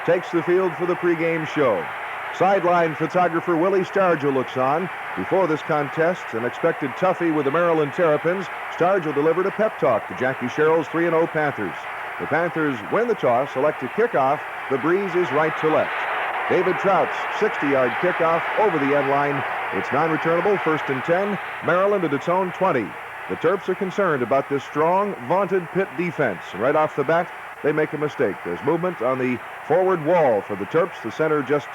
takes the field for the pregame show. Sideline photographer Willie Stargell looks on. Before this contest, an expected toughie with the Maryland Terrapins, Stargell delivered a pep talk to Jackie Sherrill's 3-0 Panthers. The Panthers win the toss, select to kickoff. The breeze is right to left. David Trout's 60-yard kickoff over the end line. It's non-returnable, 1st and 10. Maryland at its own 20. The Terps are concerned about this strong, vaunted Pitt defense. And right off the bat, they make a mistake. There's movement on the forward wall for the Terps. The center just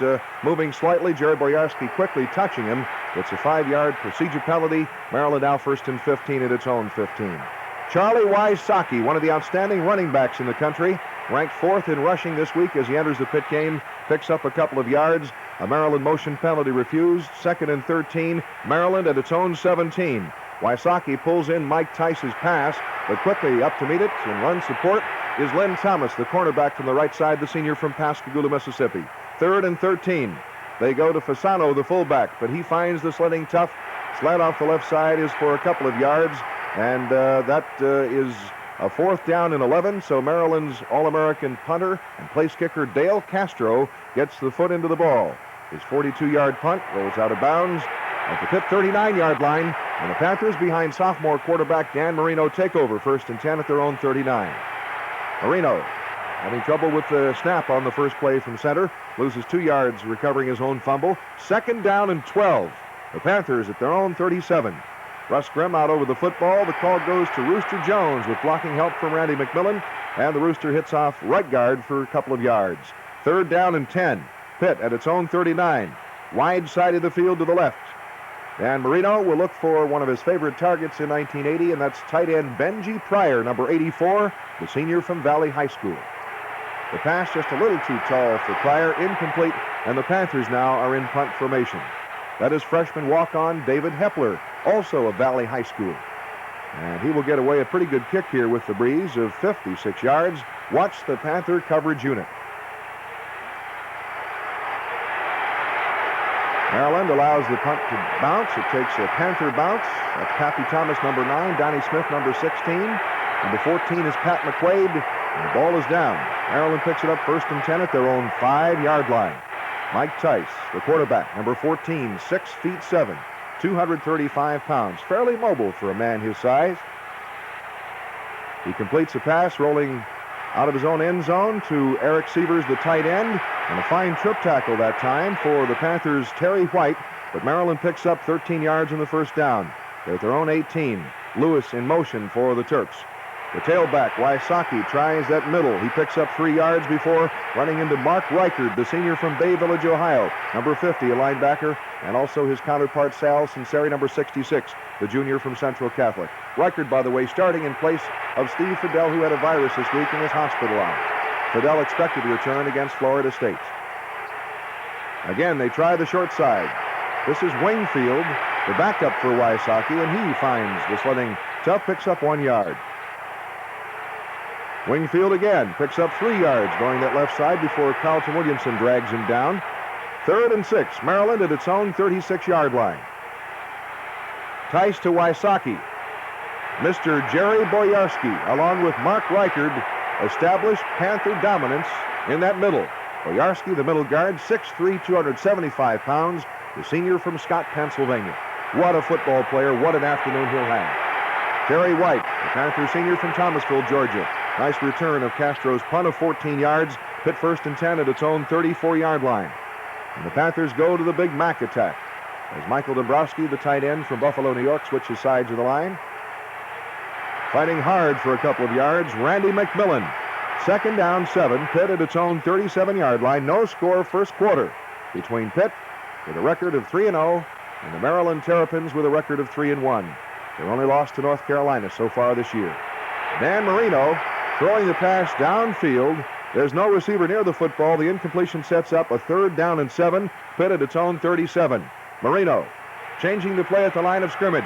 moving slightly. Jerry Boyarsky quickly touching him. It's a 5-yard procedure penalty. Maryland now 1st and 15 at its own 15. Charlie Wysocki, one of the outstanding running backs in the country, ranked 4th in rushing this week as he enters the Pitt game, picks up a couple of yards. A Maryland motion penalty refused. 2nd and 13. Maryland at its own 17. Wysocki pulls in Mike Tice's pass, but quickly up to meet it and run support is Lynn Thomas, the cornerback from the right side, the senior from Pascagoula, Mississippi. 3rd and 13. They go to Fasano, the fullback, but he finds the sledding tough. Sled off the left side is for a couple of yards, and that is a 4th down and 11, so Maryland's All-American punter and place kicker Dale Castro gets the foot into the ball. His 42-yard punt rolls out of bounds at the Pitt 39-yard line, and the Panthers behind sophomore quarterback Dan Marino take over, 1st and 10 at their own 39. Marino having trouble with the snap on the first play from center, loses 2 yards recovering his own fumble. 2nd down and 12. The Panthers at their own 37. Russ Grimm out over the football. The call goes to Rooster Jones with blocking help from Randy McMillan, and the Rooster hits off right guard for a couple of yards. 3rd down and 10. Pitt at its own 39. Wide side of the field to the left. Dan Marino will look for one of his favorite targets in 1980, and that's tight end Benji Pryor, number 84, the senior from Valley High School. The pass just a little too tall for Pryor, incomplete, and the Panthers now are in punt formation. That is freshman walk-on David Hepler, also of Valley High School. And he will get away a pretty good kick here with the breeze of 56 yards. Watch the Panther coverage unit. Maryland allows the punt to bounce. It takes a Panther bounce. That's Pappy Thomas, number 9. Donnie Smith, number 16. Number 14 is Pat McQuaid. And the ball is down. Maryland picks it up 1st and 10 at their own 5-yard line. Mike Tice, the quarterback, number 14, 6 feet 7, 235 pounds. Fairly mobile for a man his size. He completes a pass rolling out of his own end zone to Eric Sievers, the tight end, and a fine trip tackle that time for the Panthers' Terry White, but Maryland picks up 13 yards in the 1st down. They're at their own 18. Lewis in motion for the Terps. The tailback, Wysocki, tries that middle. He picks up 3 yards before running into Mark Reichard, the senior from Bay Village, Ohio, number 50, a linebacker, and also his counterpart, Sal Sinceri, number 66, the junior from Central Catholic. Reichard, by the way, starting in place of Steve Fidel, who had a virus this week and was hospitalized. Fidel expected to return against Florida State. Again, they try the short side. This is Wingfield, the backup for Wysocki, and he finds the sledding tough, picks up 1 yard. Wingfield again picks up 3 yards going that left side before Carlton Williamson drags him down. 3rd and 6. Maryland at its own 36-yard line. Tice to Wysocki. Mr. Jerry Boyarsky, along with Mark Reichard, established Panther dominance in that middle. Boyarsky, the middle guard, 6'3", 275 pounds, the senior from Scott, Pennsylvania. What a football player. What an afternoon he'll have. Terry White, the Panther senior from Thomasville, Georgia. Nice return of Castro's punt of 14 yards. Pitt 1st and 10 at its own 34-yard line. And the Panthers go to the Big Mac attack as Michael Dombrowski, the tight end from Buffalo, New York, switches sides of the line. Fighting hard for a couple of yards, Randy McMillan. 2nd down, 7. Pitt at its own 37-yard line. No score 1st quarter between Pitt with a record of 3-0 and the Maryland Terrapins with a record of 3-1. They're only lost to North Carolina so far this year. Dan Marino throwing the pass downfield. There's no receiver near the football. The incompletion sets up a 3rd down and 7. Pitt at its own 37. Marino changing the play at the line of scrimmage.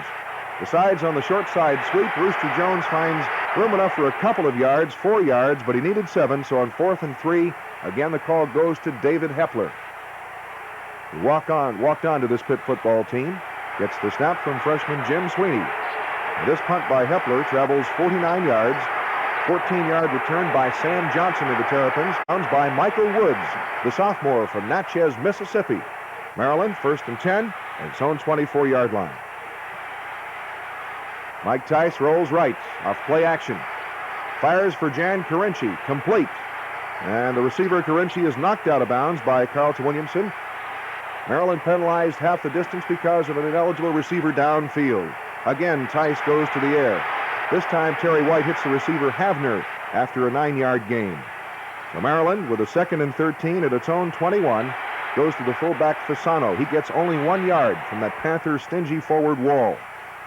Decides on the short side sweep. Rooster Jones finds room enough for a couple of yards, 4 yards, but he needed 7, so on 4th and 3, again the call goes to David Hepler. He walked on to this Pitt football team. Gets the snap from freshman Jim Sweeney. And this punt by Hepler travels 49 yards. 14-yard return by Sam Johnson of the Terrapins. Downs by Michael Woods, the sophomore from Natchez, Mississippi. Maryland, 1st and 10, at its own 24-yard line. Mike Tice rolls right off play action. Fires for Jan Carinci, complete. And the receiver Carinci is knocked out of bounds by Carlton Williamson. Maryland penalized half the distance because of an ineligible receiver downfield. Again, Tice goes to the air. This time, Terry White hits the receiver Havner after a 9-yard gain. So Maryland, with a 2nd and 13 at its own 21, goes to the fullback Fasano. He gets only 1 yard from that Panther stingy forward wall.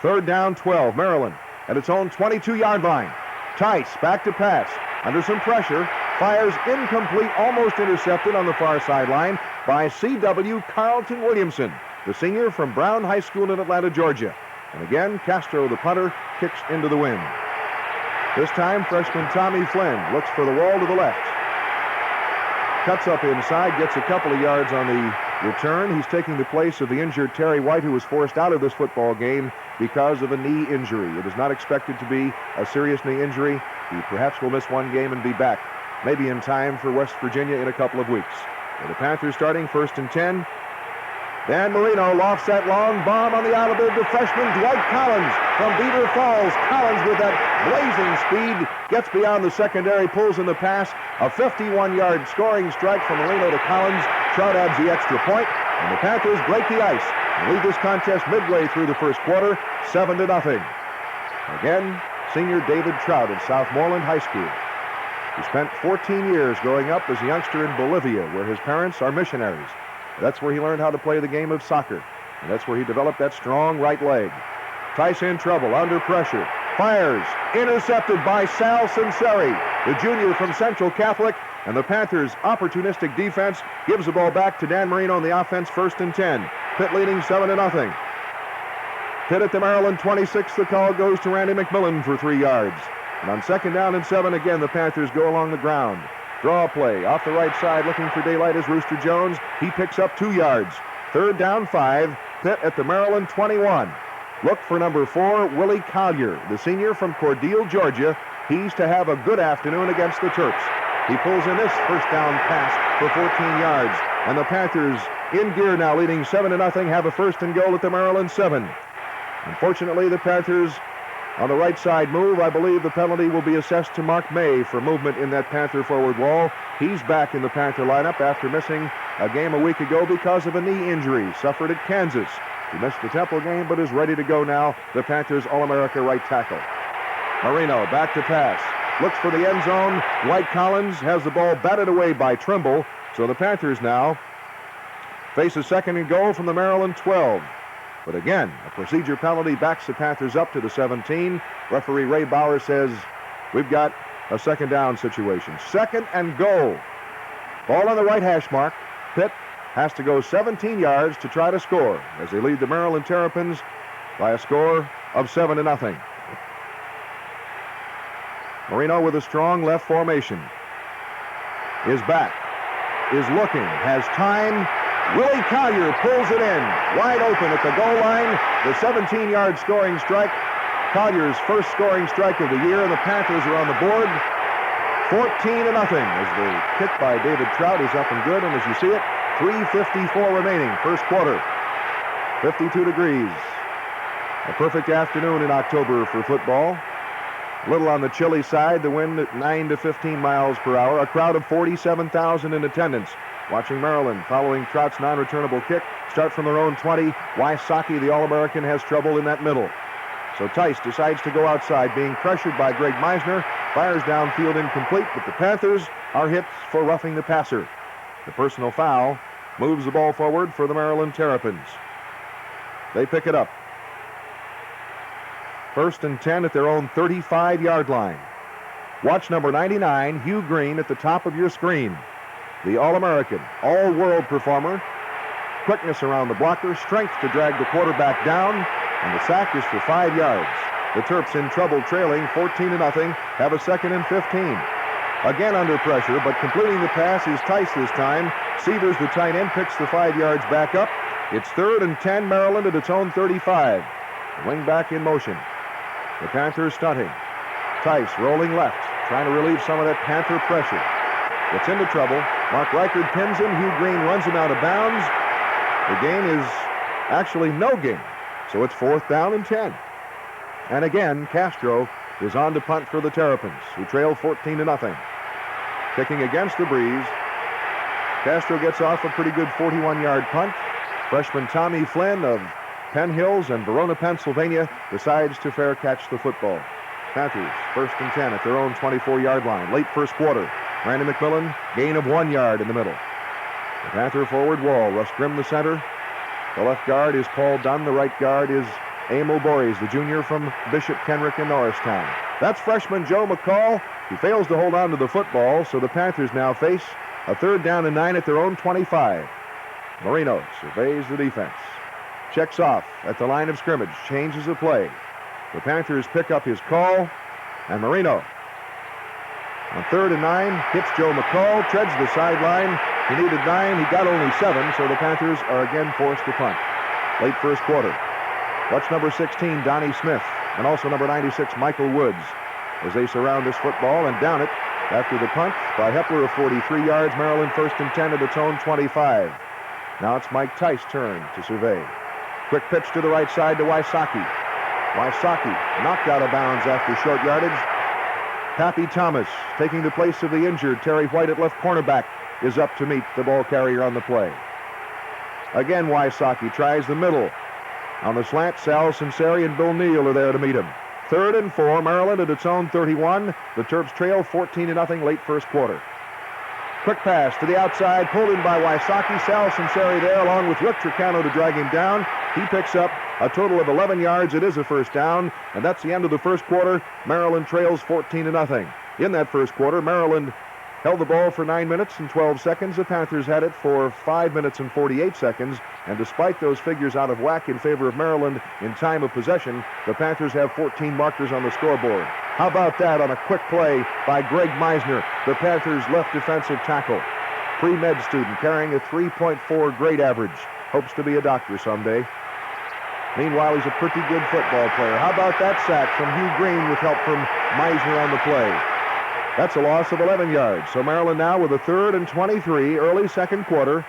3rd down, 12. Maryland at its own 22-yard line. Tice back to pass. Under some pressure, fires incomplete, almost intercepted on the far sideline by C.W. Carlton Williamson, the senior from Brown High School in Atlanta, Georgia. And again, Castro, the punter, kicks into the wind. This time, freshman Tommy Flynn looks for the wall to the left. Cuts up inside, gets a couple of yards on the return. He's taking the place of the injured Terry White, who was forced out of this football game because of a knee injury. It is not expected to be a serious knee injury. He perhaps will miss one game and be back, maybe in time for West Virginia in a couple of weeks. So the Panthers starting 1st and 10. Dan Marino lofts that long bomb on the alibi to freshman Dwight Collins from Beaver Falls. Collins, with that blazing speed, gets beyond the secondary, pulls in the pass. A 51-yard scoring strike from Marino to Collins. Trout adds the extra point, and the Panthers break the ice and lead this contest midway through the first quarter, 7-0. Again, senior David Trout at Southmoreland High School. He spent 14 years growing up as a youngster in Bolivia, where his parents are missionaries. That's where he learned how to play the game of soccer, and that's where he developed that strong right leg. Tice in trouble, under pressure, fires, intercepted by Sal Sinceri, the junior from Central Catholic, and the Panthers' opportunistic defense gives the ball back to Dan Marino on the offense, 1st and 10. Pitt leading 7-0. Pitt at the Maryland 26, the call goes to Randy McMillan for 3 yards. And on 2nd down and 7, again, the Panthers go along the ground. Draw play off the right side, looking for daylight is Rooster Jones. He picks up 2 yards. 3rd down, 5. Pitt at the Maryland 21. Look for number 4, Willie Collier, the senior from Cordele, Georgia. He's to have a good afternoon against the Terps. He pulls in this 1st down pass for 14 yards. And the Panthers, in gear now, leading 7-0, have a 1st and goal at the Maryland 7. Unfortunately, the Panthers on the right side move. I believe the penalty will be assessed to Mark May for movement in that Panther forward wall. He's back in the Panther lineup after missing a game a week ago because of a knee injury suffered at Kansas. He missed the Temple game but is ready to go now, the Panthers All-America right tackle. Marino back to pass. Looks for the end zone. Dwight Collins has the ball batted away by Trimble. So the Panthers now face a 2nd and goal from the Maryland 12. But again, a procedure penalty backs the Panthers up to the 17. Referee Ray Bauer says, we've got a 2nd down situation. 2nd and goal. Ball on the right hash mark. Pitt has to go 17 yards to try to score as they lead the Maryland Terrapins by a score of 7-0. Marino with a strong left formation. Is back. Is looking. Has time. Willie Collier pulls it in, wide open at the goal line. The 17-yard scoring strike, Collier's first scoring strike of the year, and the Panthers are on the board, 14-0. As the kick by David Trout is up and good, and as you see it, 3:54 remaining, first quarter, 52 degrees. A perfect afternoon in October for football. A little on the chilly side, the wind at 9 to 15 miles per hour. A crowd of 47,000 in attendance, watching Maryland following Trout's non-returnable kick start from their own 20. Wysocki, the All-American, has trouble in that middle. So Tice decides to go outside, being pressured by Greg Meisner. Fires downfield incomplete, but the Panthers are hit for roughing the passer. The personal foul moves the ball forward for the Maryland Terrapins. They pick it up. 1st and 10 at their own 35-yard line. Watch number 99, Hugh Green, at the top of your screen. The All-American, all-world performer. Quickness around the blocker, strength to drag the quarterback down, and the sack is for 5 yards. The Terps in trouble, trailing 14-0, have a 2nd and 15. Again under pressure, but completing the pass is Tice this time. Severs, the tight end, picks the 5 yards back up. It's 3rd and 10, Maryland at its own 35. Wing back in motion. The Panthers stunting. Tice rolling left. trying to relieve some of that Panther pressure. Gets into trouble. Mark Reichard pins him. Hugh Green runs him out of bounds. The gain is actually no gain. So it's 4th down and 10. And again, Castro is on to punt for the Terrapins, who trail 14-0. Kicking against the breeze. Castro gets off a pretty good 41-yard punt. Freshman Tommy Flynn of Penn Hills and Verona, Pennsylvania, decides to fair catch the football. Panthers, 1st and 10 at their own 24-yard line. Late first quarter. Randy McMillan, gain of 1 yard in the middle. The Panther forward wall. Russ Grimm, the center. The left guard is Paul Dunn. The right guard is Emil Bories, the junior from Bishop Kenrick in Norristown. That's freshman Joe McCall. He fails to hold on to the football, so the Panthers now face a 3rd down and 9 at their own 25. Marino surveys the defense. Checks off at the line of scrimmage. Changes the play. The Panthers pick up his call, and Marino on 3rd and 9 hits Joe McCall, treads the sideline. He needed 9. He got only 7, so the Panthers are again forced to punt. Late first quarter. Watch number 16, Donnie Smith, and also number 96, Michael Woods, as they surround this football and down it after the punt by Hepler of 43 yards. Maryland 1st and 10 at its own 25. Now it's Mike Tice' turn to survey. Quick pitch to the right side to Wysocki. Wysocki knocked out of bounds after short yardage. Pappy Thomas, taking the place of the injured Terry White at left cornerback, is up to meet the ball carrier on the play. Again, Wysocki tries the middle. On the slant, Sal Sinceri and Bill Neal are there to meet him. 3rd and 4, Maryland at its own 31. The Terps trail 14-0 late first quarter. Quick pass to the outside, pulled in by Wysocki. Sal Sinceri there, along with Rick Tricano to drag him down. He picks up a total of 11 yards. It is a 1st down, and that's the end of the first quarter. Maryland trails 14-0. In that first quarter, Maryland held the ball for 9 minutes and 12 seconds. The Panthers had it for 5 minutes and 48 seconds. And despite those figures out of whack in favor of Maryland in time of possession, the Panthers have 14 markers on the scoreboard. How about that on a quick play by Greg Meisner, the Panthers' left defensive tackle. Pre-med student carrying a 3.4 grade average. Hopes to be a doctor someday. Meanwhile, he's a pretty good football player. How about that sack from Hugh Green with help from Meisner on the play? That's a loss of 11 yards. So Maryland now with a 3rd and 23, early second quarter,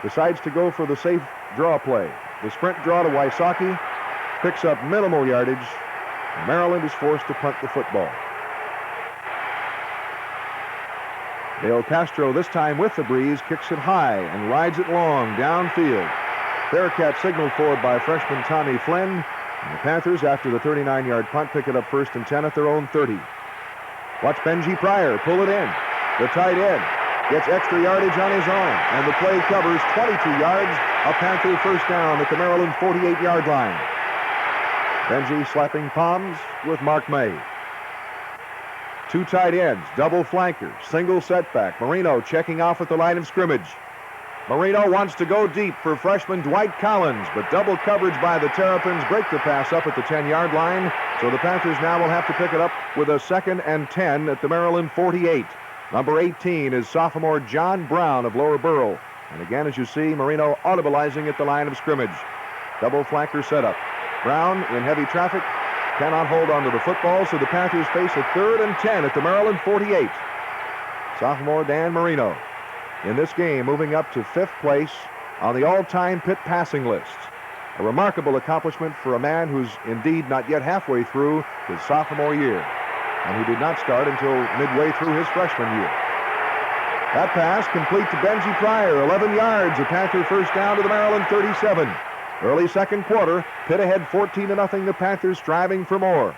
decides to go for the safe draw play. The sprint draw to Wysocki picks up minimal yardage. Maryland is forced to punt the football. Dale Castro, this time with the breeze, kicks it high and rides it long downfield. Bearcat signaled for by freshman Tommy Flynn. And the Panthers, after the 39-yard punt, pick it up 1st and 10 at their own 30. Watch Benji Pryor pull it in. The tight end gets extra yardage on his own, and the play covers 22 yards, a Panther 1st down at the Maryland 48-yard line. Benji slapping palms with Mark May. 2 tight ends, double flankers, single setback. Marino checking off at the line of scrimmage. Marino wants to go deep for freshman Dwight Collins, but double coverage by the Terrapins break the pass up at the 10-yard line. So the Panthers now will have to pick it up with a 2nd and 10 at the Maryland 48. Number 18 is sophomore John Brown of Lower Borough. And again, as you see, Marino audibilizing at the line of scrimmage. Double flanker setup. Brown in heavy traffic cannot hold on to the football, so the Panthers face a 3rd and 10 at the Maryland 48. Sophomore Dan Marino in this game moving up to 5th place on the all-time Pitt passing list. A remarkable accomplishment for a man who's indeed not yet halfway through his sophomore year, and who did not start until midway through his freshman year. That pass complete to Benji Pryor, 11 yards, a Panther 1st down to the Maryland 37. Early second quarter, Pitt ahead 14-0, the Panthers striving for more.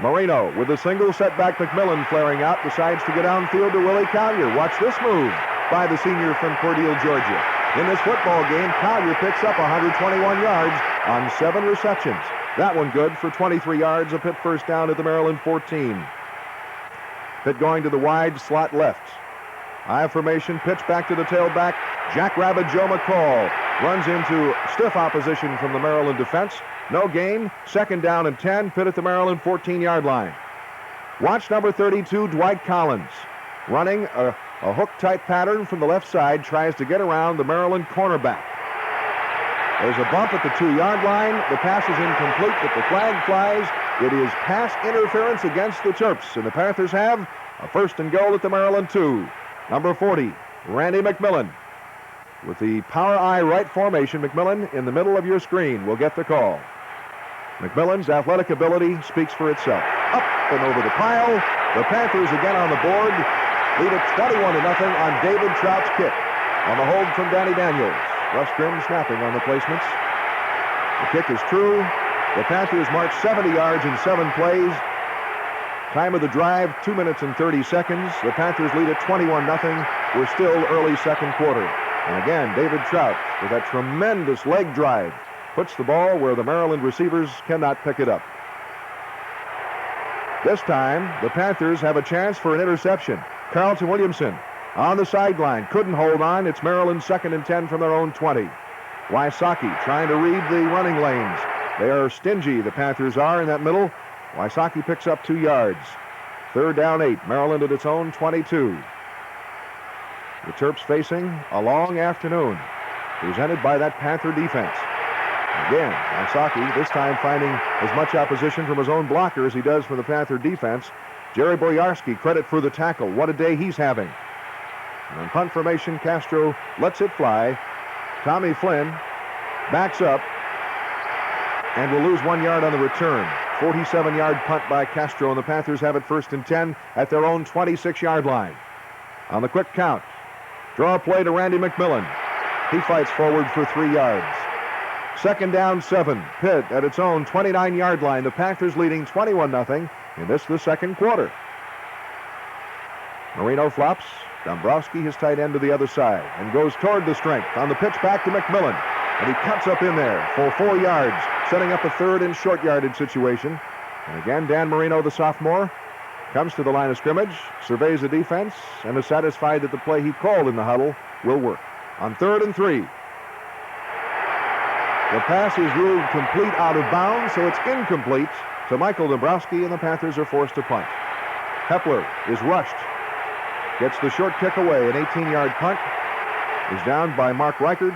Marino with a single setback. McMillan flaring out, decides to get downfield to Willie Collier. Watch this move by the senior from Cordele, Georgia. In this football game, Collier picks up 121 yards on 7 receptions. That one good for 23 yards, a Pitt 1st down at the Maryland 14. Pitt going to the wide slot left. I formation, pitch back to the tailback. Jackrabbit Joe McCall runs into stiff opposition from the Maryland defense. No gain. 2nd down and 10. Pitt at the Maryland 14-yard line. Watch number 32, Dwight Collins, running a hook-type pattern from the left side, tries to get around the Maryland cornerback. There's a bump at the 2-yard line. The pass is incomplete, but the flag flies, It is pass interference against the Terps, and the Panthers have a first and goal at the Maryland 2. Number 40, Randy McMillan. With the power I right formation, McMillan in the middle of your screen will get the call. McMillan's athletic ability speaks for itself. Up and over the pile. The Panthers again on the board. Lead it 21-0 on David Trout's kick. On the hold from Danny Daniels. Russ Grimm snapping on the placements. The kick is true. The Panthers march 70 yards in 7 plays. Time of the drive, 2 minutes and 30 seconds. The Panthers lead it 21-0. We're still early second quarter. And again, David Trout with that tremendous leg drive puts the ball where the Maryland receivers cannot pick it up. This time, the Panthers have a chance for an interception. Carlton Williamson on the sideline, couldn't hold on. It's Maryland's 2nd and 10 from their own 20. Wysocki trying to read the running lanes. They are stingy, the Panthers are, in that middle. Wysocki picks up 2 yards. 3rd down 8, Maryland at its own 22. The Terps facing a long afternoon, presented by that Panther defense. Again, Wysocki this time finding as much opposition from his own blocker as he does from the Panther defense. Jerry Boyarsky, credit for the tackle. What a day he's having. And on punt formation, Castro lets it fly. Tommy Flynn backs up and will lose 1 yard on the return. 47-yard punt by Castro, and the Panthers have it 1st and 10 at their own 26-yard line. On the quick count, draw play to Randy McMillan. He fights forward for 3 yards. 2nd down 7, Pitt at its own 29-yard line. The Panthers leading 21-0 in this, the second quarter. Marino flops. Dombrowski, his tight end, to the other side and goes toward the strength. On the pitch back to McMillan. And he cuts up in there for 4 yards, setting up a 3rd and short yardage situation. And again, Dan Marino, the sophomore, comes to the line of scrimmage, surveys the defense, and is satisfied that the play he called in the huddle will work. On 3rd and 3. The pass is ruled complete out of bounds, so it's incomplete to Michael Dombrowski, and the Panthers are forced to punt. Hepler is rushed. Gets the short kick away. An 18-yard punt is down by Mark Reichard.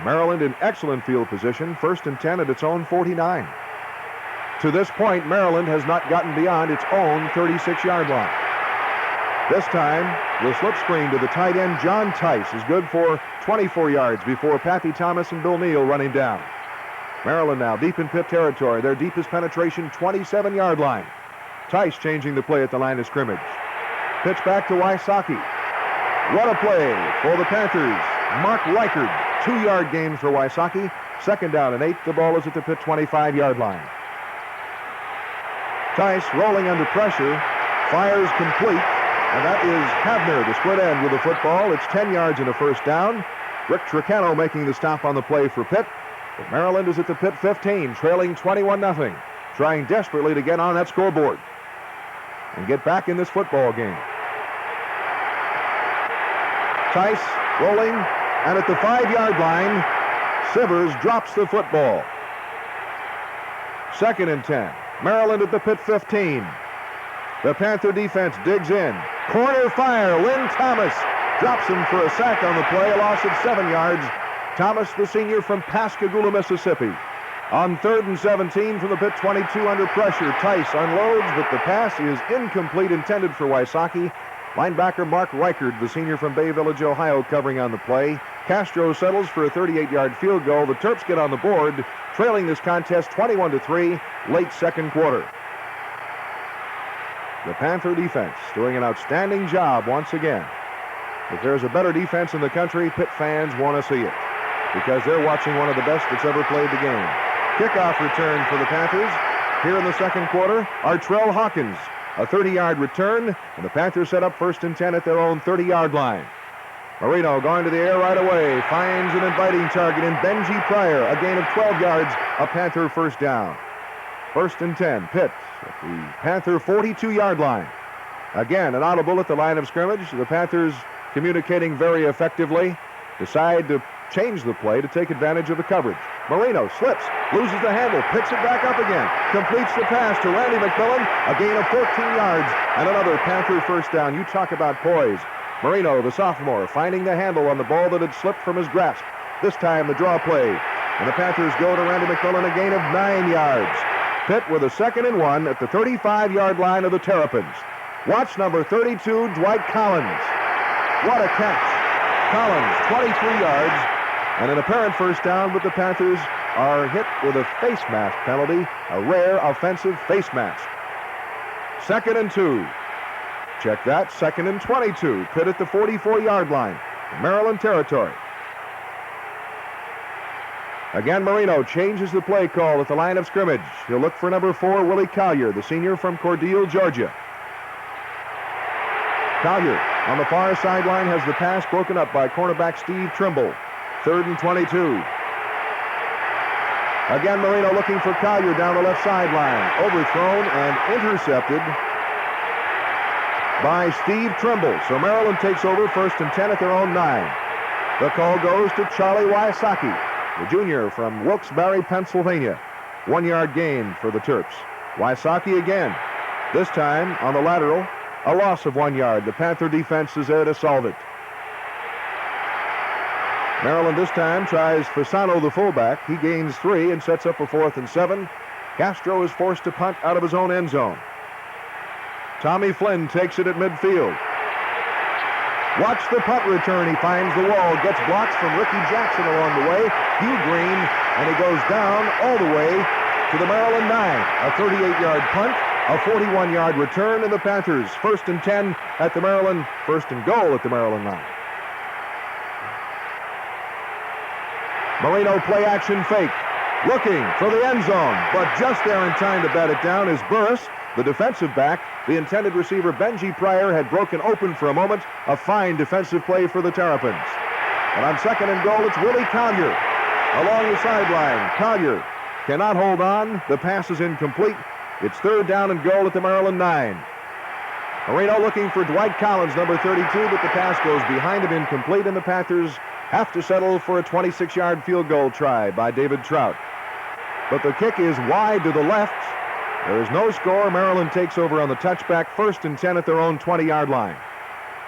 Maryland in excellent field position. 1st and 10 at its own 49. To this point, Maryland has not gotten beyond its own 36-yard line. This time, the slip screen to the tight end, John Tice, is good for 24 yards before Pappy Thomas and Bill Neal run him down. Maryland now deep in Pitt territory. Their deepest penetration, 27-yard line. Tice changing the play at the line of scrimmage. Pitch back to Wysocki. What a play for the Panthers. Mark Reichard, 2-yard gain for Wysocki. 2nd down and 8. The ball is at the Pitt 25-yard line. Tice rolling under pressure, fires complete, and that is Havner, the split end, with the football. It's 10 yards and a 1st down. Rick Tricano making the stop on the play for Pitt. But Maryland is at the Pitt 15, trailing 21-0, trying desperately to get on that scoreboard and get back in this football game. Tice rolling, and at the 5-yard line, Sivers drops the football. 2nd and 10. Maryland at the Pitt 15. The Panther defense digs in. Corner fire. Lynn Thomas drops him for a sack on the play. A loss of 7 yards. Thomas, the senior from Pascagoula, Mississippi. On 3rd and 17 from the Pitt 22 under pressure. Tice unloads, but the pass is incomplete, intended for Wysocki. Linebacker Mark Reichard, the senior from Bay Village, Ohio, covering on the play. Castro settles for a 38-yard field goal. The Terps get on the board, trailing this contest 21-3, late second quarter. The Panther defense doing an outstanding job once again. If there's a better defense in the country, Pitt fans want to see it, because they're watching one of the best that's ever played the game. Kickoff return for the Panthers. Here in the second quarter, Artrell Hawkins, a 30-yard return, and the Panthers set up 1st and 10 at their own 30-yard line. Marino going to the air right away, finds an inviting target in Benji Pryor, a gain of 12 yards, a Panther 1st down. 1st and 10, Pitt at the Panther 42-yard line. Again, an audible at the line of scrimmage. The Panthers, communicating very effectively, decide to change the play to take advantage of the coverage. Marino slips, loses the handle, picks it back up again, completes the pass to Randy McMillan, a gain of 14 yards, and another Panther 1st down. You talk about poise. Marino, the sophomore, finding the handle on the ball that had slipped from his grasp. This time the draw play, and the Panthers go to Randy McMillan, a gain of 9 yards. Pitt with a 2nd and 1 at the 35-yard line of the Terrapins. Watch number 32, Dwight Collins. What a catch. Collins, 23 yards, and an apparent first down, but the Panthers are hit with a face mask penalty, a rare offensive face mask. 2nd and 2. Check that, 2nd and 22. Pitt at the 44-yard line, Maryland territory. Again, Marino changes the play call at the line of scrimmage. He'll look for number 4, Willie Collier, the senior from Cordele, Georgia. Collier on the far sideline has the pass broken up by cornerback Steve Trimble. 3rd and 22. Again, Marino looking for Collier down the left sideline. Overthrown and intercepted by Steve Trimble. So Maryland takes over 1st and 10 at their own 9. The call goes to Charlie Wysocki, the junior from Wilkes-Barre, Pennsylvania. 1-yard gain for the Terps. Wysocki again. This time on the lateral, a loss of 1 yard. The Panther defense is there to solve it. Maryland this time tries Fasano, the fullback. He gains 3 and sets up a 4th and 7. Castro is forced to punt out of his own end zone. Tommy Flynn takes it at midfield. Watch the punt return. He finds the wall, gets blocks from Ricky Jackson along the way. Hugh Green, and he goes down all the way to the Maryland 9. A 38-yard punt, a 41-yard return, and the Panthers 1st and 10 at the Maryland, 1st and goal at the Maryland 9. Marino play action fake, looking for the end zone, but just there in time to bat it down is Burris, the defensive back. The intended receiver, Benji Pryor, had broken open for a moment. A fine defensive play for the Terrapins. And on 2nd and goal, it's Willie Collier along the sideline. Collier cannot hold on. The pass is incomplete. It's 3rd down and goal at the Maryland 9. Marino looking for Dwight Collins, number 32, but the pass goes behind him, incomplete, and the Panthers have to settle for a 26-yard field goal try by David Trout. But the kick is wide to the left. There is no score. Maryland takes over on the touchback, 1st and 10 at their own 20-yard line.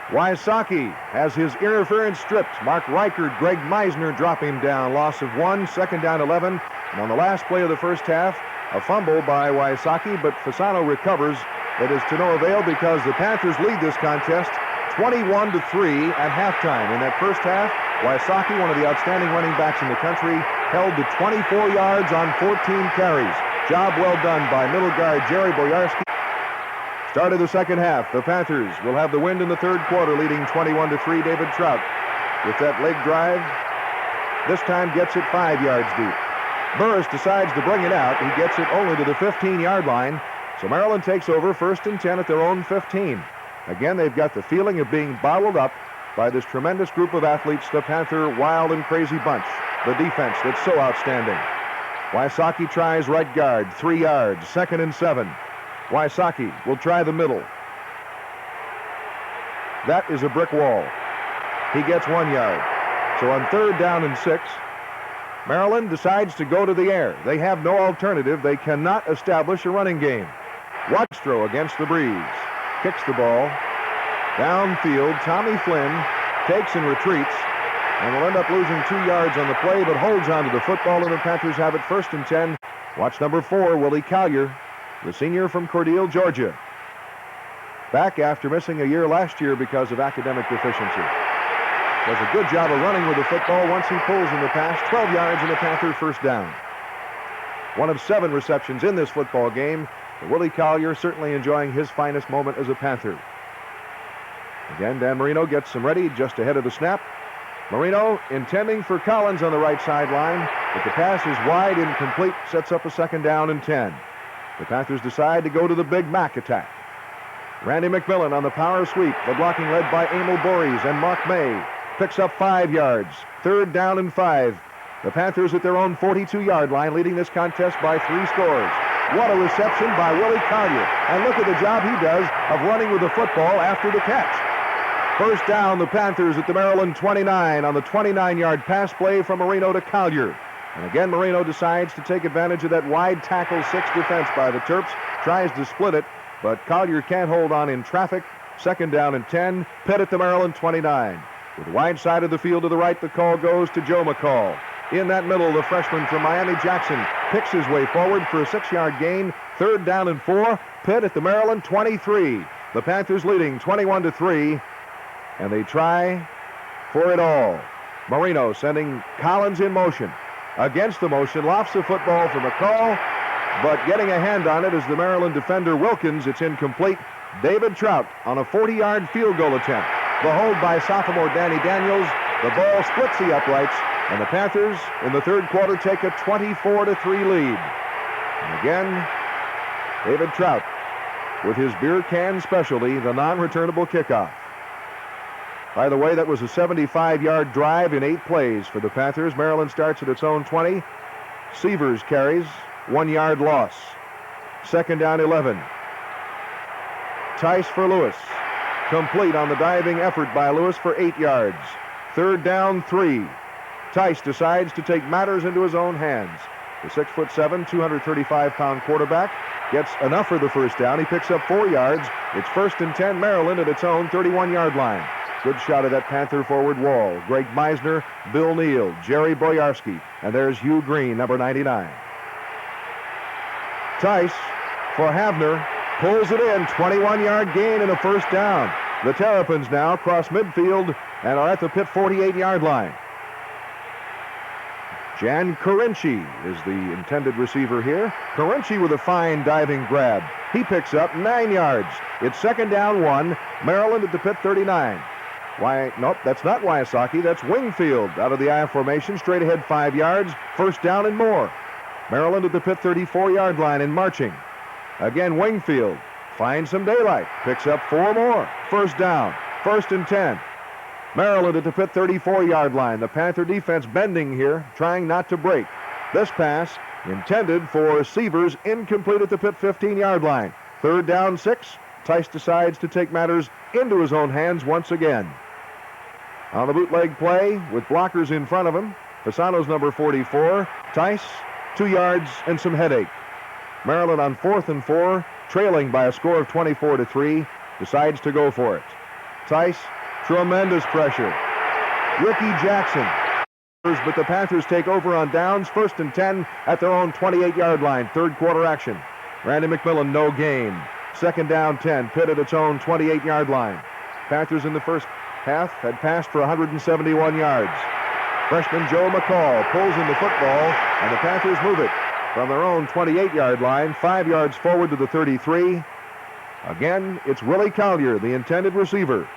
Wysocki has his interference stripped. Mark Reichard, Greg Meisner drop him down. Loss of 1, 2nd down 11. And on the last play of the first half, a fumble by Wysocki, but Fasano recovers. It is to no avail because the Panthers lead this contest 21-3 at halftime. In that first half, Wysocki, one of the outstanding running backs in the country, held to 24 yards on 14 carries. Job well done by middle guard Jerry Boyarski. Start of the second half. The Panthers will have the wind in the 3rd quarter, leading 21-3. David Trout with that leg drive. This time gets it 5 yards deep. Burris decides to bring it out. He gets it only to the 15-yard line. So Maryland takes over 1st and 10 at their own 15. Again, they've got the feeling of being bottled up by this tremendous group of athletes, the Panther wild and crazy bunch. The defense that's so outstanding. Wysocki tries right guard, 3 yards, 2nd and 7. Wysocki will try the middle. That is a brick wall. He gets 1 yard. So on 3rd down and 6, Maryland decides to go to the air. They have no alternative. They cannot establish a running game. Watchthrow against the breeze. Kicks the ball. Downfield, Tommy Flynn takes and retreats and will end up losing 2 yards on the play, but holds on to the football, and the Panthers have it 1st and 10. Watch number 4, Willie Collier, the senior from Cordele, Georgia. Back after missing a year last year because of academic deficiency. Does a good job of running with the football once he pulls in the pass. 12 yards and the Panther 1st down. One of 7 receptions in this football game. Willie Collier certainly enjoying his finest moment as a Panther. Again, Dan Marino gets them ready just ahead of the snap. Marino intending for Collins on the right sideline, but the pass is wide, incomplete, sets up a 2nd down and 10. The Panthers decide to go to the Big Mac attack. Randy McMillan on the power sweep, the blocking led by Emil Bories, and Mark May picks up 5 yards, 3rd down and 5. The Panthers at their own 42-yard line, leading this contest by 3 scores. What a reception by Willie Collier, and look at the job he does of running with the football after the catch. 1st down, the Panthers at the Maryland 29 on the 29-yard pass play from Marino to Collier. And again, Marino decides to take advantage of that wide tackle 6 defense by the Terps, tries to split it, but Collier can't hold on in traffic. 2nd down and 10, Pitt at the Maryland 29. With the wide side of the field to the right, the call goes to Joe McCall. In that middle, the freshman from Miami, Jackson, picks his way forward for a 6-yard gain. 3rd down and 4. Pitt at the Maryland 23. The Panthers leading 21-3, and they try for it all. Marino sending Collins in motion. Against the motion, lofts the football for McCall, but getting a hand on it is the Maryland defender Wilkins. It's incomplete. David Trout on a 40-yard field goal attempt. The hold by sophomore Danny Daniels. The ball splits the uprights, and the Panthers in the 3rd quarter take a 24-3 lead. And again, David Trout with his beer can specialty, the non-returnable kickoff. By the way, that was a 75-yard drive in 8 plays for the Panthers. Maryland starts at its own 20. Severs carries, 1-yard loss. 2nd down, 11. Tice for Lewis. Complete on the diving effort by Lewis for 8 yards. 3rd down, 3. Tice decides to take matters into his own hands. The 6'7", 235-pound quarterback gets enough for the first down. He picks up 4 yards. It's 1st and 10, Maryland at its own 31-yard line. Good shot of that Panther forward wall. Greg Meisner, Bill Neal, Jerry Boyarski, and there's Hugh Green, number 99. Tice for Havner, pulls it in, 21-yard gain and a 1st down. The Terrapins now cross midfield and are at the Pitt 48-yard line. Jan Carinci is the intended receiver here. Carinci with a fine diving grab. He picks up 9 yards. It's 2nd down, 1. Maryland at the Pitt 39. Nope, that's not Wysocki. That's Wingfield out of the I formation, straight ahead 5 yards. 1st down and more. Maryland at the Pitt 34-yard line and marching. Again, Wingfield finds some daylight. Picks up 4 more. 1st down. 1st and 10. Maryland at the Pitt 34-yard line. The Panther defense bending here, trying not to break. This pass intended for Severs, incomplete at the Pitt 15-yard line. 3rd down, 6. Tice decides to take matters into his own hands once again. On the bootleg play, with blockers in front of him, Fasano's number 44. Tice, 2 yards and some headache. Maryland on 4th and 4, trailing by a score of 24-3, decides to go for it. Tice, tremendous pressure. Ricky Jackson. But the Panthers take over on downs. 1st and 10 at their own 28-yard line. 3rd quarter action. Randy McMillan, no gain. 2nd down, 10. Pitt at its own 28-yard line. Panthers in the first half had passed for 171 yards. Freshman Joe McCall pulls in the football, and the Panthers move it from their own 28-yard line, 5 yards forward to the 33. Again, it's Willie Collier, the intended receiver.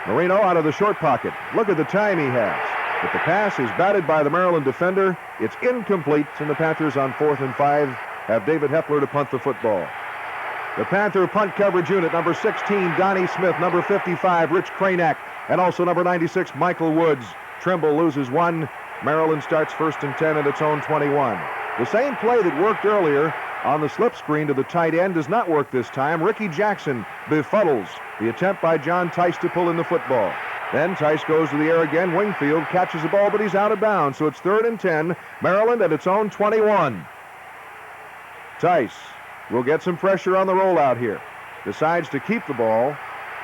Marino out of the short pocket. Look at the time he has. But the pass is batted by the Maryland defender. It's incomplete, and the Panthers on 4th and 5 have David Hepler to punt the football. The Panther punt coverage unit, number 16, Donnie Smith, number 55, Rich Cranack, and also number 96, Michael Woods. Trimble loses 1. Maryland starts 1st and 10 at its own 21. The same play that worked earlier on the slip screen to the tight end does not work this time. Ricky Jackson befuddles the attempt by John Tice to pull in the football. Then Tice goes to the air again. Wingfield catches the ball, but he's out of bounds. So it's 3rd and 10. Maryland at its own 21. Tice will get some pressure on the rollout here. Decides to keep the ball.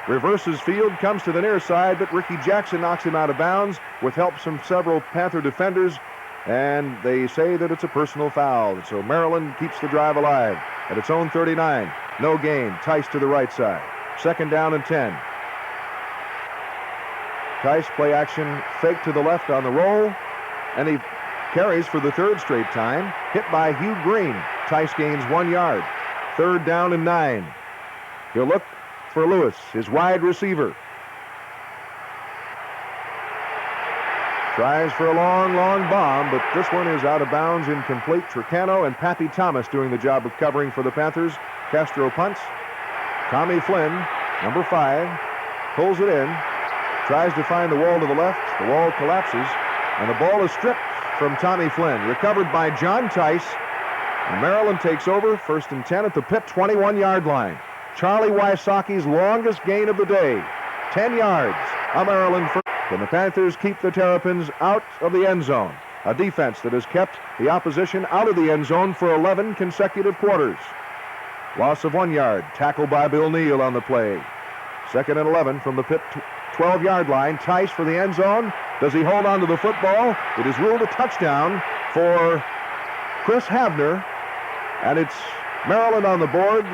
Reverses field, comes to the near side, but Ricky Jackson knocks him out of bounds with help from several Panther defenders. And they say that it's a personal foul. So Maryland keeps the drive alive at its own 39. No gain. Tice to the right side. 2nd down and 10. Tice play action, fake to the left on the roll, and he carries for the 3rd straight time. Hit by Hugh Green. Tice gains 1 yard. 3rd down and 9. He'll look for Lewis, his wide receiver. Tries for a long, long bomb, but this one is out of bounds, incomplete. Tricano and Pappy Thomas doing the job of covering for the Panthers. Castro punts. Tommy Flynn, number 5, pulls it in. Tries to find the wall to the left. The wall collapses, and the ball is stripped from Tommy Flynn. Recovered by John Tice. And Maryland takes over, 1st and 10 at the Pitt 21-yard line. Charlie Wysocki's longest gain of the day. 10 yards. A Maryland first. And the Panthers keep the Terrapins out of the end zone. A defense that has kept the opposition out of the end zone for 11 consecutive quarters. Loss of 1 yard. Tackle by Bill Neal on the play. 2nd and 11 from the Pitt 12-yard line. Tice for the end zone. Does he hold on to the football? It is ruled a touchdown for Chris Havner, and it's Maryland on the board.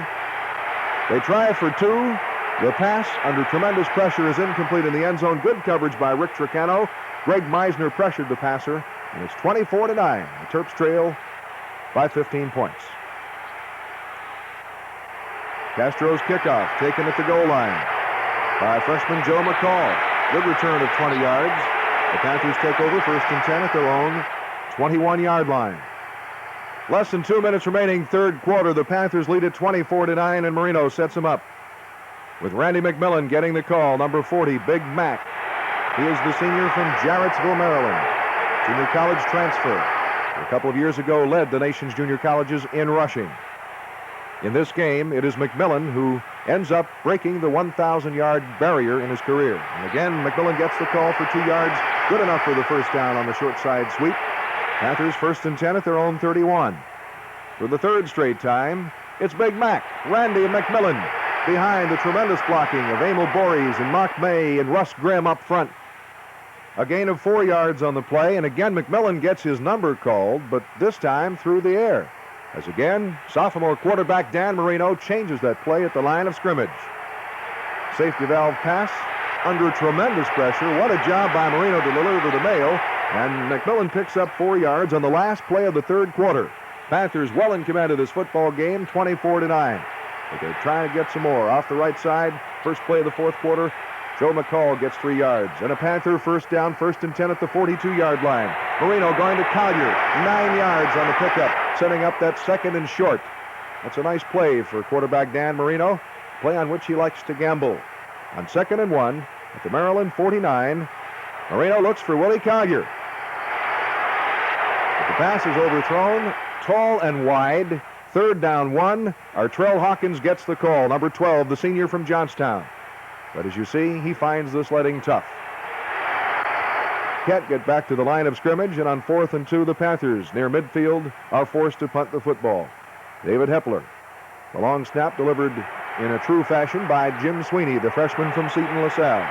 They try for two. The pass under tremendous pressure is incomplete in the end zone. Good coverage by Rick Tricano. Greg Meisner pressured the passer, and it's 24-9. The Terps trail by 15 points. Castro's kickoff taken at the goal line by freshman Joe McCall. Good return of 20 yards. The Panthers take over 1st and 10 at their own 21-yard line. Less than 2 minutes remaining, third quarter. The Panthers lead it 24-9, and Marino sets him up with Randy McMillan getting the call. Number 40, Big Mac. He is the senior from Jarrettsville, Maryland. Junior college transfer. A couple of years ago led the nation's junior colleges in rushing. In this game, it is McMillan who ends up breaking the 1,000-yard barrier in his career. And again, McMillan gets the call for 2 yards. Good enough for the first down on the short side sweep. Panthers 1st and 10 at their own 31. For the third straight time, it's Big Mac, Randy McMillan, behind the tremendous blocking of Emil Bories and Mark May and Russ Grimm up front. A gain of 4 yards on the play, and again McMillan gets his number called, but this time through the air. As again, sophomore quarterback Dan Marino changes that play at the line of scrimmage. Safety valve pass under tremendous pressure. What a job by Marino to deliver the mail, and McMillan picks up 4 yards on the last play of the third quarter. Panthers well in command of this football game, 24-9. But they're trying to get some more. Off the right side, first play of the fourth quarter, Joe McCall gets 3 yards. And a Panther first down, 1st and 10 at the 42-yard line. Marino going to Collier, 9 yards on the pickup, setting up that 2nd and short. That's a nice play for quarterback Dan Marino, play on which he likes to gamble. On 2nd and 1 at the Maryland 49, Marino looks for Willie Collier. But the pass is overthrown, tall and wide. 3rd down 1. Artrell Hawkins gets the call. Number 12, the senior from Johnstown. But as you see, he finds the sledding tough. Can't get back to the line of scrimmage, and on 4th and 2, the Panthers near midfield are forced to punt the football. David Hepler. The long snap delivered in a true fashion by Jim Sweeney, the freshman from Seton LaSalle.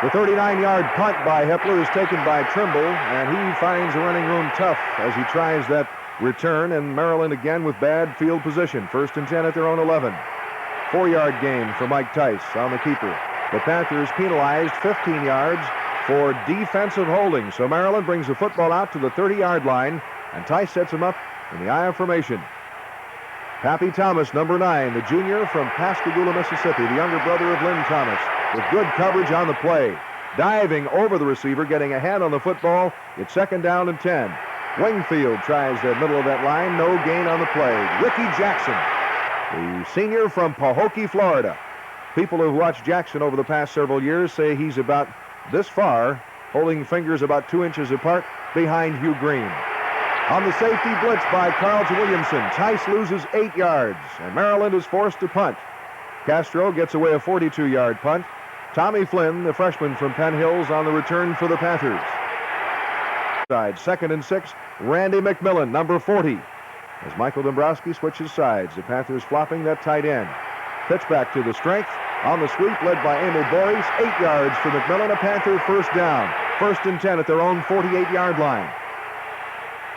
The 39-yard punt by Hepler is taken by Trimble, and he finds the running room tough as he tries that return, and Maryland again with bad field position. 1st and 10 at their own 11. 4-yard gain for Mike Tice on the keeper. The Panthers penalized 15 yards for defensive holding. So Maryland brings the football out to the 30-yard line, and Tice sets him up in the I formation. Pappy Thomas, number 9, the junior from Pascagoula, Mississippi, the younger brother of Lynn Thomas, with good coverage on the play. Diving over the receiver, getting a hand on the football. It's 2nd down and 10. Wingfield tries the middle of that line. No gain on the play. Ricky Jackson, the senior from Pahokee, Florida. People who've watched Jackson over the past several years say he's about this far, holding fingers about 2 inches apart behind Hugh Green. On the safety blitz by Carlton Williamson, Tice loses 8 yards, and Maryland is forced to punt. Castro gets away a 42-yard punt. Tommy Flynn, the freshman from Penn Hills, on the return for the Panthers. 2nd and 6, Randy McMillan, number 40. As Michael Dombrowski switches sides, the Panthers flopping that tight end. Pitch back to the strength. On the sweep, led by Emil Bories, 8 yards for McMillan, a Panther first down. 1st and 10 at their own 48-yard line.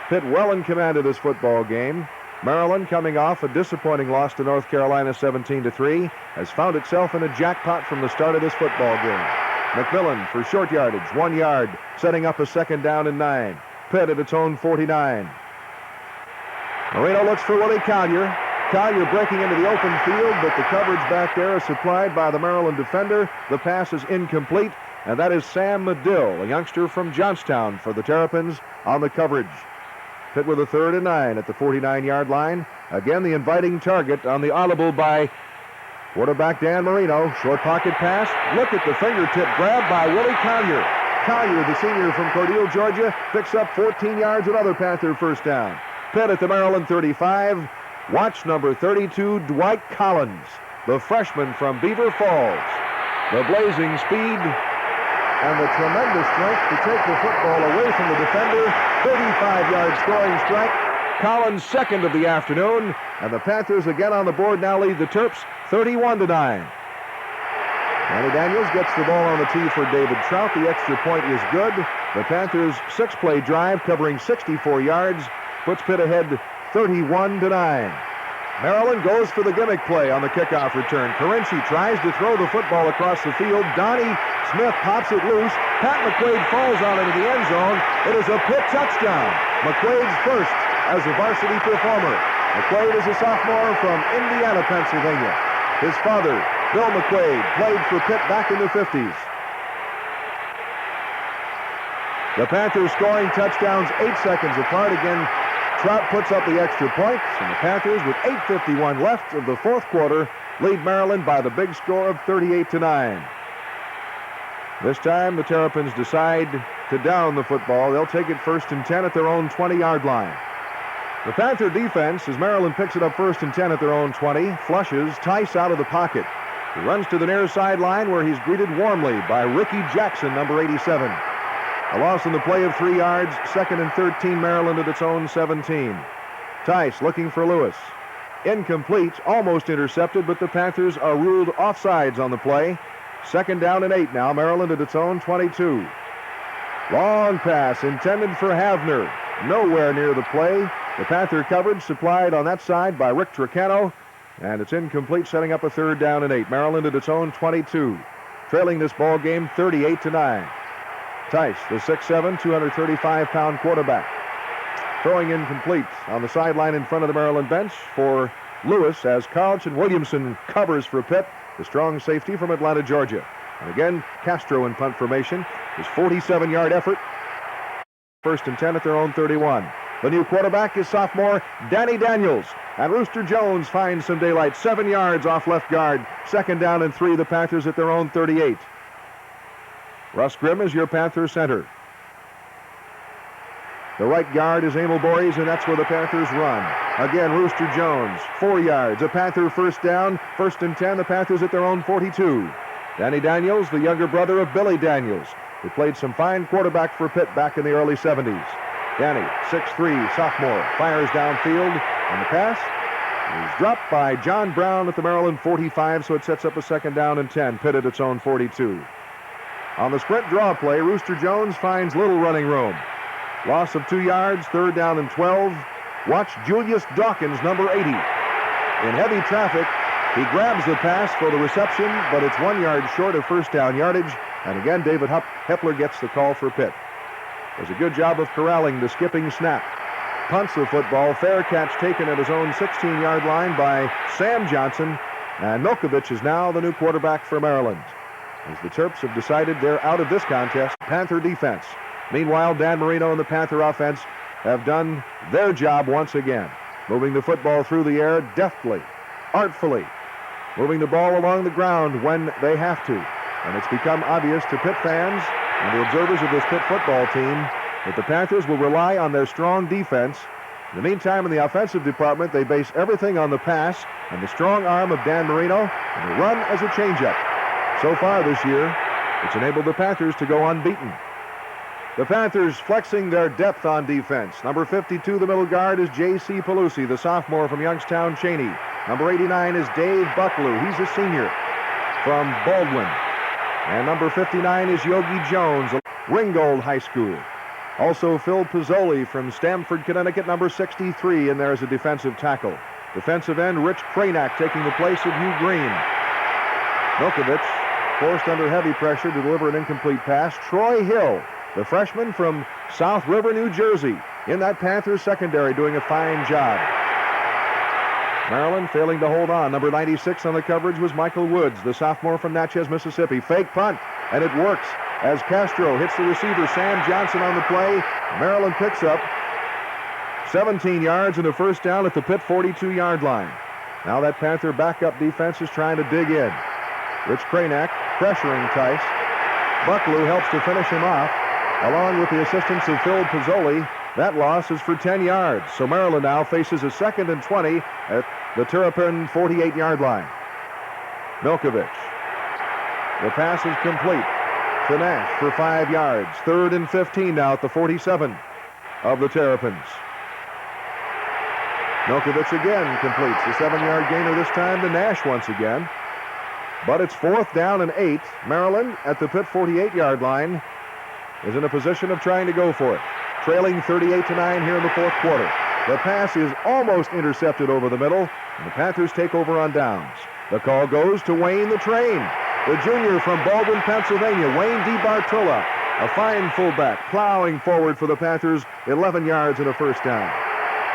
Pitt well in command of this football game. Maryland, coming off a disappointing loss to North Carolina 17-3, has found itself in a jackpot from the start of this football game. McMillan for short yardage, 1 yard, setting up a 2nd down and 9. Pitt at its own 49. Marino looks for Willie Collier. Collier breaking into the open field, but the coverage back there is supplied by the Maryland defender. The pass is incomplete, and that is Sam Medill, a youngster from Johnstown, for the Terrapins on the coverage. Pitt with a 3rd and 9 at the 49-yard line. Again, the inviting target on the audible by quarterback Dan Marino. Short pocket pass. Look at the fingertip grab by Willie Collier. Collier, the senior from Cordele, Georgia, picks up 14 yards, another Panther first down. Pitt at the Maryland 35. Watch number 32, Dwight Collins, the freshman from Beaver Falls. The blazing speed and the tremendous strength to take the football away from the defender. 35-yard scoring strike. Collins' 2nd of the afternoon, and the Panthers again on the board now lead the Terps 31-9. Danny Daniels gets the ball on the tee for David Trout. The extra point is good. The Panthers' 6-play drive covering 64 yards puts Pitt ahead 31-9. Maryland goes for the gimmick play on the kickoff return. Carinci tries to throw the football across the field. Donnie Smith pops it loose. Pat McQuaid falls on it into the end zone. It is a Pitt touchdown. McQuaid's first as a varsity performer. McQuaid is a sophomore from Indiana, Pennsylvania. His father, Bill McQuaid, played for Pitt back in the 50s. The Panthers scoring touchdowns 8 seconds apart. Again, Trout puts up the extra point, and the Panthers, with 8:51 left of the fourth quarter, lead Maryland by the big score of 38-9. This time, the Terrapins decide to down the football. They'll take it 1st and 10 at their own 20-yard line. The Panther defense, as Maryland picks it up 1st and 10 at their own 20, flushes Tice out of the pocket. He runs to the near sideline where he's greeted warmly by Ricky Jackson, number 87. A loss in the play of 3 yards, 2nd and 13, Maryland at its own 17. Tice looking for Lewis. Incomplete, almost intercepted, but the Panthers are ruled offsides on the play. 2nd down and 8 now, Maryland at its own 22. Long pass intended for Havner. Nowhere near the play. The Panther coverage supplied on that side by Rick Tricano, and it's incomplete, setting up a 3rd down and 8. Maryland at its own 22. Trailing this ball game 38-9. Tice, the 6'7", 235-pound quarterback. Throwing incomplete on the sideline in front of the Maryland bench for Lewis as Carlton Williamson covers for Pitt, the strong safety from Atlanta, Georgia. And again, Castro in punt formation. His 47-yard effort. 1st and 10 at their own 31. The new quarterback is sophomore Danny Daniels. And Rooster Jones finds some daylight. 7 yards off left guard. 2nd down and 3, the Panthers at their own 38. Russ Grimm is your Panther center. The right guard is Emil Borges, and that's where the Panthers run. Again, Rooster Jones, 4 yards. A Panther 1st down, 1st and 10, the Panthers at their own 42. Danny Daniels, the younger brother of Billy Daniels, who played some fine quarterback for Pitt back in the early 70s. Danny, 6'3", sophomore, fires downfield, and the pass is dropped by John Brown at the Maryland 45, so it sets up a 2nd down and 10, Pitt at its own 42. On the sprint draw play, Rooster Jones finds little running room. Loss of 2 yards, 3rd down and 12. Watch Julius Dawkins, number 80. In heavy traffic, he grabs the pass for the reception, but it's 1 yard short of 1st down yardage. And again, David Hepler gets the call for Pitt. Does a good job of corralling the skipping snap. Punts the football, fair catch taken at his own 16-yard line by Sam Johnson. And Milkovich is now the new quarterback for Maryland, as the Terps have decided they're out of this contest. Panther defense. Meanwhile, Dan Marino and the Panther offense have done their job once again, moving the football through the air deftly, artfully, moving the ball along the ground when they have to. And it's become obvious to Pitt fans and the observers of this Pitt football team that the Panthers will rely on their strong defense. In the meantime, in the offensive department, they base everything on the pass and the strong arm of Dan Marino and the run as a changeup. So far this year, it's enabled the Panthers to go unbeaten. The Panthers flexing their depth on defense. Number 52, the middle guard, is J.C. Pelusi, the sophomore from Youngstown Cheney. Number 89 is Dave Bucklew. He's a senior from Baldwin. And number 59 is Yogi Jones, Ringgold High School. Also Phil Pizzoli from Stamford, Connecticut, number 63, and there is a defensive tackle. Defensive end Rich Cranack taking the place of Hugh Green. Milkovich forced under heavy pressure to deliver an incomplete pass. Troy Hill, the freshman from South River, New Jersey, in that Panthers secondary, doing a fine job. Maryland failing to hold on. Number 96 on the coverage was Michael Woods, the sophomore from Natchez, Mississippi. Fake punt, and it works as Castro hits the receiver, Sam Johnson, on the play. Maryland picks up 17 yards and a 1st down at the Pitt 42-yard line. Now that Panther backup defense is trying to dig in. Rich Cranack pressuring Tice. Bucklew helps to finish him off, along with the assistance of Phil Pizzoli. That loss is for 10 yards. So Maryland now faces a 2nd and 20 at the Terrapin 48-yard line. Milkovich. The pass is complete to Nash for 5 yards. 3rd and 15 now at the 47 of the Terrapins. Milkovich again completes the 7-yard gainer, this time to Nash once again. But it's 4th down and 8. Maryland at the Pitt 48-yard line is in a position of trying to go for it. Trailing 38-9 here in the 4th quarter. The pass is almost intercepted over the middle, and the Panthers take over on downs. The call goes to Wayne the Train, the junior from Baldwin, Pennsylvania, Wayne DiBartola, a fine fullback, plowing forward for the Panthers, 11 yards and a first down.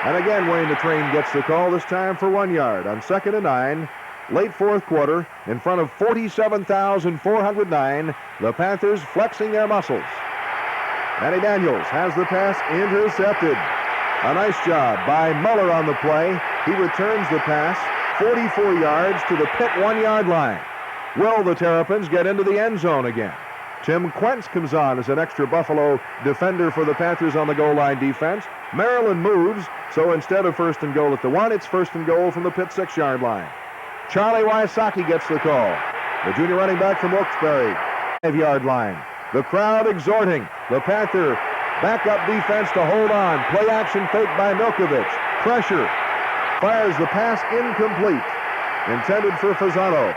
And again, Wayne the Train gets the call, this time for 1 yard on 2nd and 9. Late 4th quarter, in front of 47,409, the Panthers flexing their muscles. Manny Daniels has the pass intercepted. A nice job by Muller on the play. He returns the pass 44 yards to the Pitt 1-yard line. Will the Terrapins get into the end zone again? Tim Quentz comes on as an extra Buffalo defender for the Panthers on the goal line defense. Maryland moves, so instead of 1st and goal at the 1, it's 1st and goal from the Pitt 6-yard line. Charlie Wysocki gets the call. The junior running back from Wilkes-Barre, 5-yard line. The crowd exhorting the Panther backup defense to hold on. Play action fake by Milkovich. Pressure. Fires the pass incomplete. Intended for Fasano.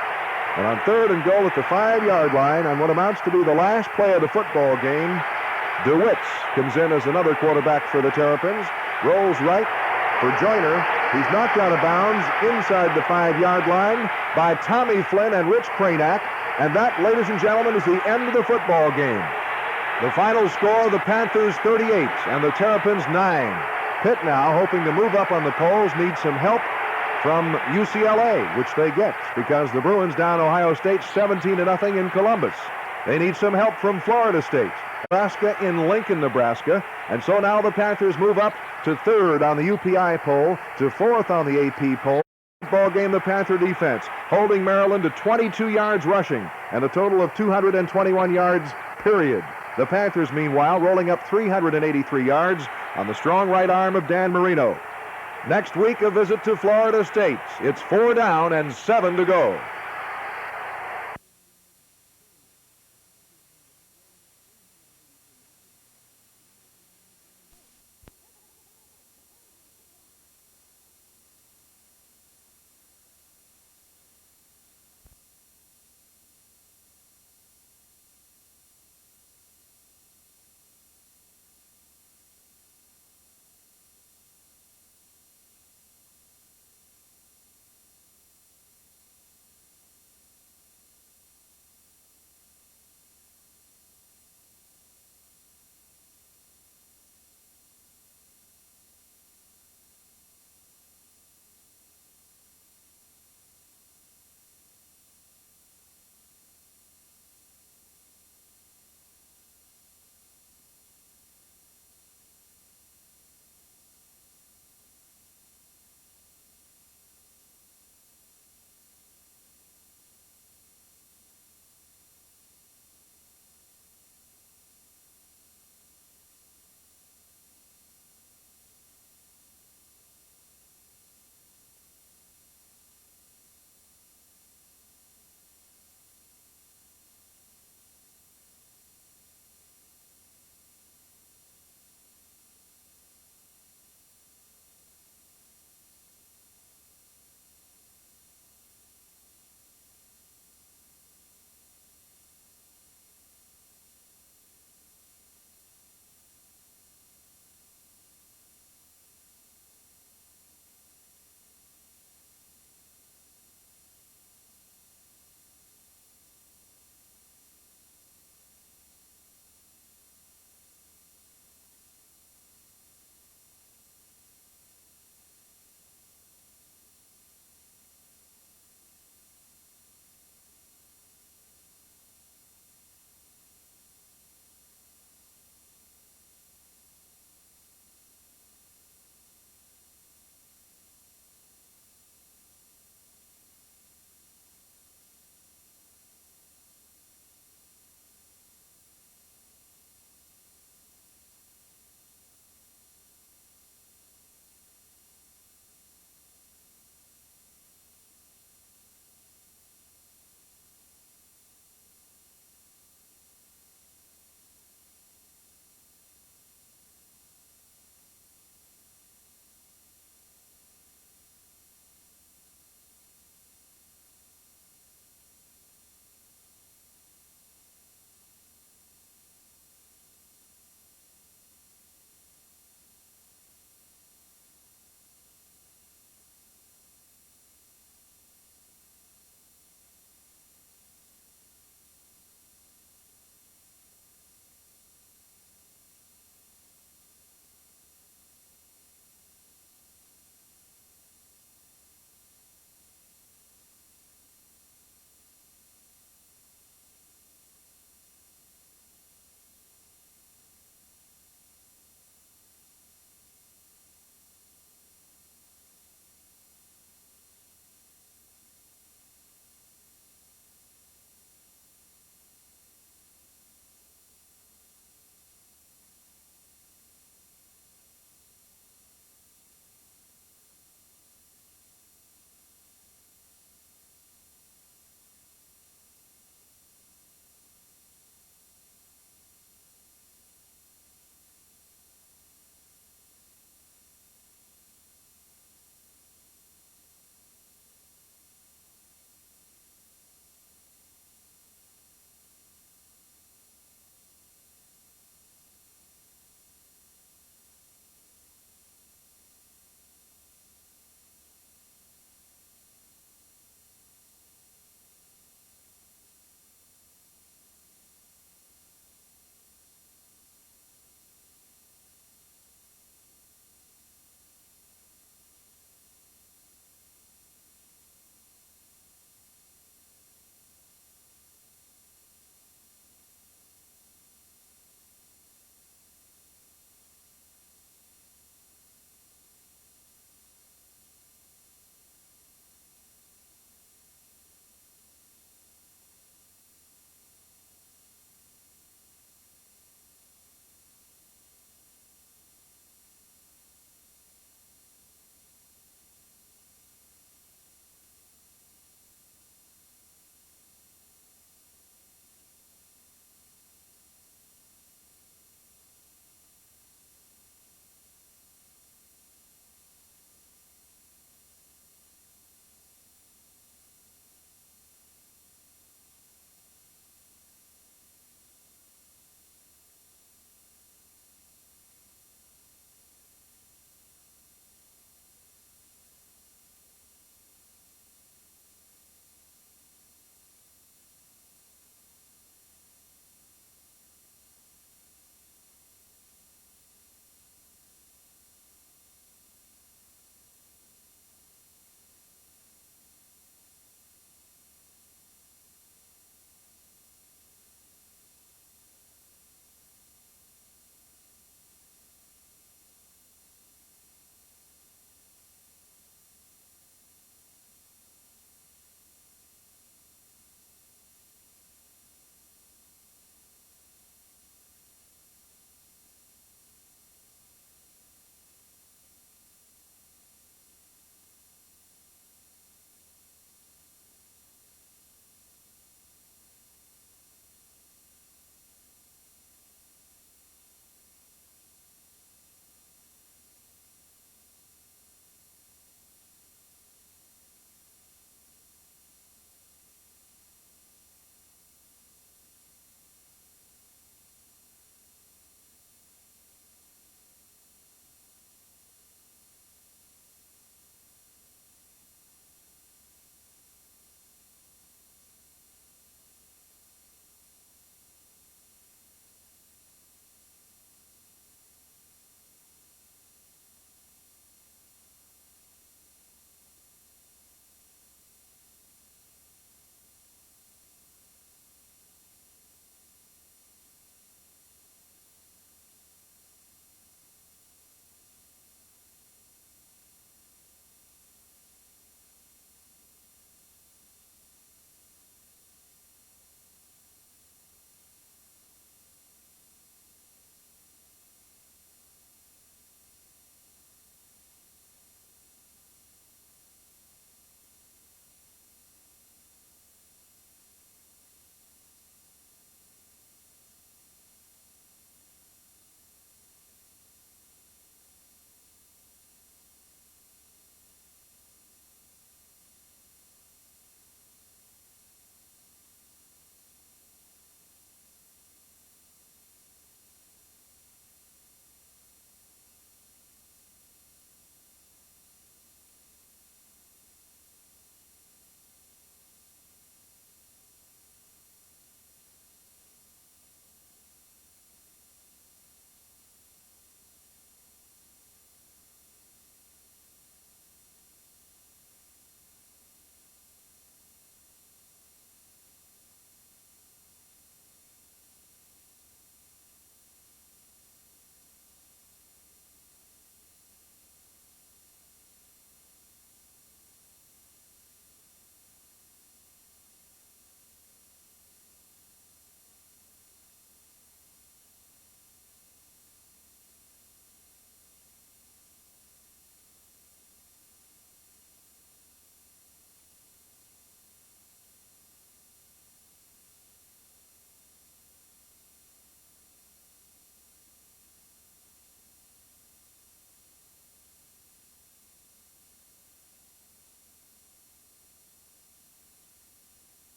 And on 3rd and goal at the 5-yard line, on what amounts to be the last play of the football game, DeWitts comes in as another quarterback for the Terrapins. Rolls right for Joyner. He's knocked out of bounds inside the 5-yard line by Tommy Flynn and Rich Cranack. And that, ladies and gentlemen, is the end of the football game. The final score, the Panthers 38 and the Terrapins 9. Pitt now, hoping to move up on the polls, needs some help from UCLA, which they get because the Bruins down Ohio State 17-0 in Columbus. They need some help from Florida State, Nebraska in Lincoln, Nebraska. And so now the Panthers move up to 3rd on the UPI poll, to 4th on the AP poll. Ball game, the Panther defense holding Maryland to 22 yards rushing and a total of 221 yards, period. The Panthers, meanwhile, rolling up 383 yards on the strong right arm of Dan Marino. Next week, a visit to Florida State. It's 4 down and 7 to go.